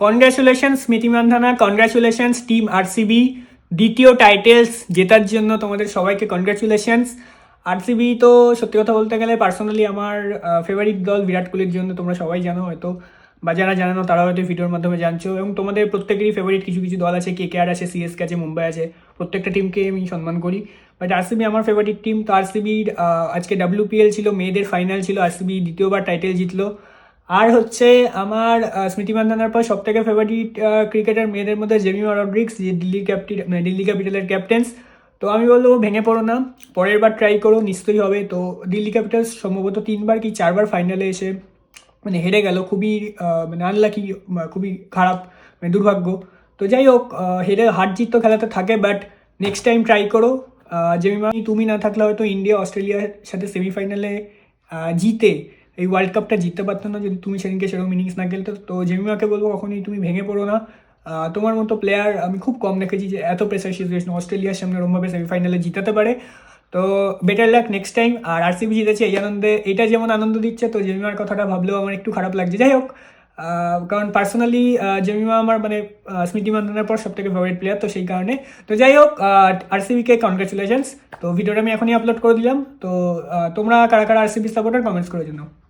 Congratulations স্মৃতি Mandhana, congratulations team RCB, দ্বিতীয় titles জেতার জন্য তোমাদের সবাইকে কনগ্রাচুলেশনস। আরসিবি তো সত্যি কথা বলতে গেলে পার্সোনালি আমার ফেভারিট দল বিরাট কোহলির জন্য, তোমরা সবাই জানো হয়তো, বা যারা জানো না তারা হয়তো ভিডিওর মাধ্যমে জানছো। এবং তোমাদের প্রত্যেকেরই ফেভারিট কিছু কিছু দল আছে, কেকেআর আছে, সিএসকে আছে, মুম্বাই আছে, প্রত্যেকটা টিমকে আমি সম্মান করি। বাট আরসিবি আমার ফেভারিট টিম। তো আরসিবির আজকে ডাব্লিউপিএল ছিল, মেয়েদের ফাইনাল ছিল, আরসিবি দ্বিতীয়বার টাইটেল জিতলো। আর হচ্ছে আমার স্মৃতি মান্ধানার পর সব থেকে ফেভারিট ক্রিকেটার মেয়েদের মধ্যে জেমিমা রড্রিক্স, যে দিল্লি ক্যাপিটালের ক্যাপ্টেন্স। তো আমি বলবো ভেঙে পড়ো না, পরের বার ট্রাই করো, নিশ্চয়ই হবে। তো দিল্লি ক্যাপিটালস সম্ভবত 3বার কি 4বার ফাইনালে এসে মানে হেরে গেল, খুবই মানে আনলাকি, খুবই খারাপ, মানে দুর্ভাগ্য। তো যাই হোক, হেরে হার জিত তো খেলাতে থাকে, বাট নেক্সট টাইম ট্রাই করো। জেমিমা, তুমি না থাকলে হয়তো ইন্ডিয়া অস্ট্রেলিয়ার সাথে সেমিফাইনালে জিতে এই ওয়ার্ল্ড কাপটা জিততে পারতো না, যদি তুমি সেদিনকে সেরকম ইনিংস না খেলতে। তো জেমিমাকে বলবো কখনোই তুমি ভেঙে পড়ো না। তোমার মতো প্লেয়ার আমি খুব কম দেখেছি যে এত প্রেসার সিচুয়েশন অস্ট্রেলিয়ার সামনে ওরমভাবে সেমিফাইনালে জিতাতে পারে। তো বেটার লাক নেক্সট টাইম। আর আরসিবি জিতেছে এই আনন্দে, এটা যেমন আনন্দ দিচ্ছে, তো জেমিমার কথাটা ভাবলেও আমার একটু খারাপ লাগছে। যাই হোক, কারণ পার্সোনালি জেমিমা আমার মানে স্মৃতি মান্ধানার পর সব থেকে ফেভারিট প্লেয়ার, তো সেই কারণে। তো যাই হোক, আরসিবিকে কনগ্রাচুলেশনস। তো ভিডিওটা আমি এখনই আপলোড করে দিলাম। তো তোমরা কারা কারা আরসিবি সাপোর্টার কমেন্টস করে জানাও।